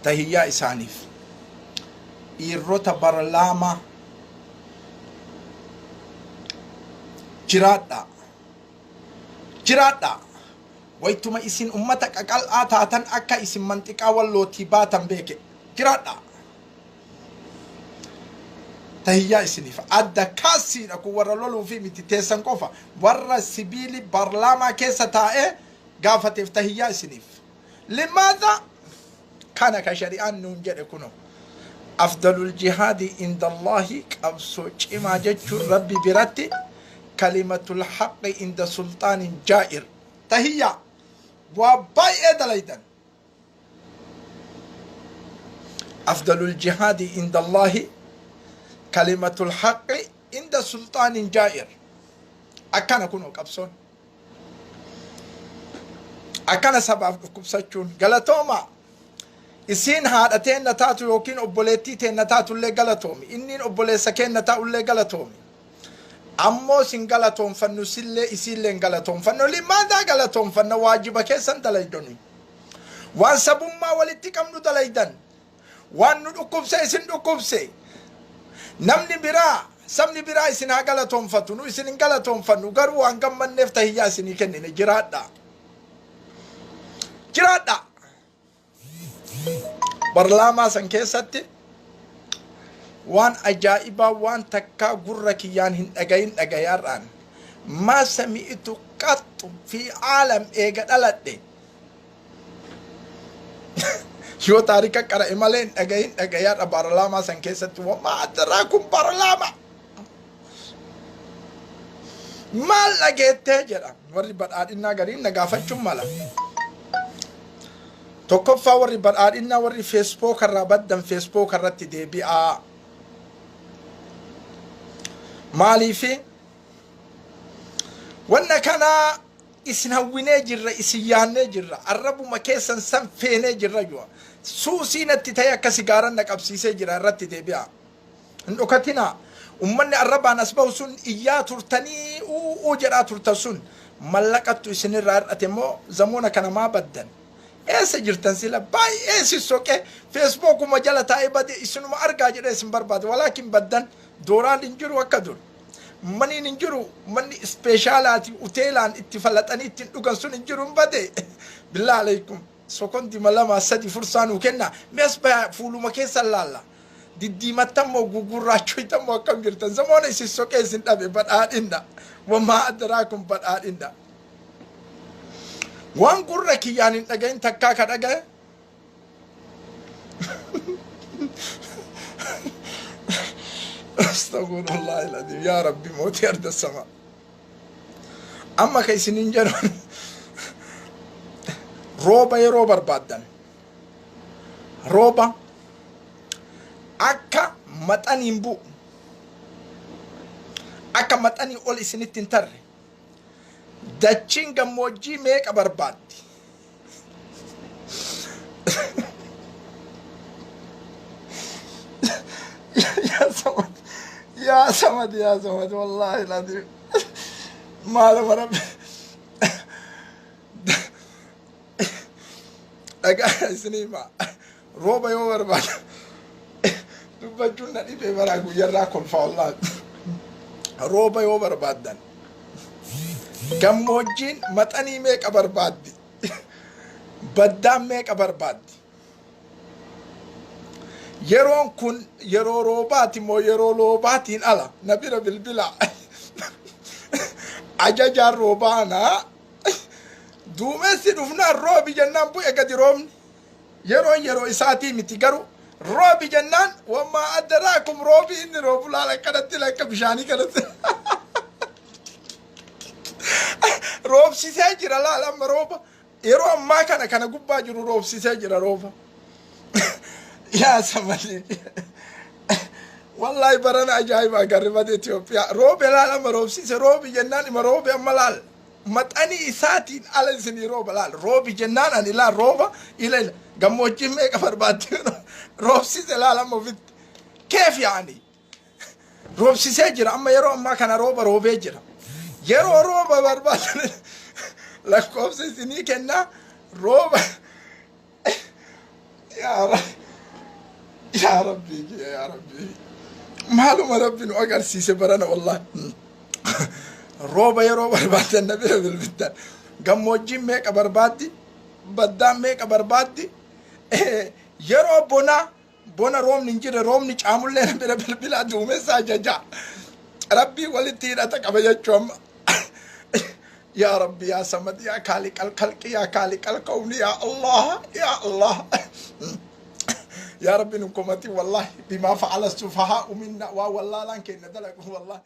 tahiyyaa isaaniif dhiirota barlaama jiraadha waytuma isin ummata qaqal'aa taatan akka isin manxiqaa wallootii baatan beeke jiraadha tahiyyaa isiniif adda kaasiidha kun warra loluu fi miti teessan qofa warra sibiili barlaamaa keessa taa'ee gaafateef tahiyyaa isiniif limaadha kana ka shari'aan nuun jedhe kuno afdalul jihaadi inda Allahi qabsoo cimaa jechuun rabbi biratti kalimatul haqqi inda sultaanin jaa'ir tahiyyaa waa baay'ee dalaydan afdalul jihaadi inda Allahi kalimatul haqqi inda sultaanin jaa'ir akkana kuno qabsoon akkana sabaaf dhukkubsachuun galatooma isin haadha teenna taatu yookiin obboleettii teenna taatullee galatoomi inniin obboleessa keenna taa'ullee galatoomi ammoo sin galatoonfannu sillee isiilleen galatoonfannu limaadhaa galatoonfanna waajiba keessan dalaydoni waan sabummaa walitti qabnu dalaydan waan nu dhukkubse isin dhukkubse namni biraa sabni biraa isin haa galatoonfatu nu isin hin galatoonfannu garuu waan gammanneef tahiyyaa isinii kennine jiraadha barlaamaa san keessatti waan ajaa'ibaa waan takkaa gurra kiyyaan hin dhagayin dhagayaarraan maa sami'tu qattu fi aalam eega dhaladhe yoo taarika qara'e malee hin dhagayin dhagayaarra barlaamaa san keessatti wamaa addaraa kun barlaama maal dhageettee jedha warri badhaadhinnaa gariin na gaafachuun mala tokkoffaa warri badhaadhinnaa warri feesbook irraa baddan feesbook irratti deebi'aa maaliifi wanna kana isin hawwinee jirra isin yaannee jirra arrabuma keessan san feenee jirra yoo suusiinatti ta'e akka sigaaran na qabsiisee jira irratti deebi'aa hin dhokatinaa ummanni arrabaan as bahu sun iyyaa turtanii uu jedhaa turtan sun mallaqattu isinirraa hir'ate immoo zamoona kana maa baddan eessa jirtan sila baay'ee sissoqe feesbookuma jala taa'ee bade isinuma argaa jedhee isin barbaade walaakin baddan dooraan hin jiru akka dur maniin hin jiru manni ispeeshaalaati uteelaan itti falaxanii ittiin dhugan sun hin jiru hin bade billaa alaykum sokondima lama sadi fursaanuu kenna mees baya fuuluma keessan laalla diddiimattammoo gugurraachoytammoo akkam jirtan zamoona isin soqee isin dhabe badhaadhinna wamaa addaraakum badhaadhinna waan gurra kiyyaan hin dhagayin takkaa ka dhagaye astaghfirullah alazim ya rabbi mooti arda sama amma ka isinin jedhan rooba yeroo barbaaddan rooba akka maxaniin bu'u akka maxanii ol isinitti hin tarre dachiin gammoojjii meeqa barbaaddi yaa samad wallahi lazim maaluma rabbi dhagaa isinima rooba yoo barbaada dubbachuun na dhibee baraa guyyarraa kolfaa wallahi rooba yoo barbaaddan gammoojjiin maxanii meeqa barbaaddi baddaan meeqa barbaaddi yeroon kun yeroo roobaati moo yeroo loobaatiin ala nabira bilbila ajajaan roobaanaa duumessi dhufnaan roobi jennaan bu'e gadi roobni yeroo isaatii miti garuu roobi jennaan wammaa addaraakum roobi inni roobu laala kanatti lakka bishaanii kanatti roobsisee jira laala amma rooba yeroo ammaa kana gubbaa jiru roobsisee jira rooba yaa samadi wallahi barana ajaa'iba agarribata Itoophiyaa roobe laala amma roobsise roobi jennaan ima roobe amma laal maxanii isaatiin ala isinii rooba laal roobi jennaan ani laal rooba ila gammoojjiin meeqa barbaadde roobsise laal amma ofitti keef yaani roobsisee jira amma yeroo ammaa kana rooba roobee jira yeroo rooba barbaadan lakkoofsa isinii kennaa rooba yaa rabbi يا ربي يا ربي معلومة ربي نوقر سيسي برانا والله روبا يا روبا برباد النبي بالبدان قموجي ميك بربادي بدان ميك بربادي يا روبنا بونا روم ننجر روم نجعمل لنا بلا بالبلاد ومساجة جا ربي ولتينا تكبيا شوم يا ربي يا سمد يا خالق الخلق يا خالق الكون يا الله يا الله يا ربي نكمتي والله بما فعل السفهاء منا والله لان كنا دلك والله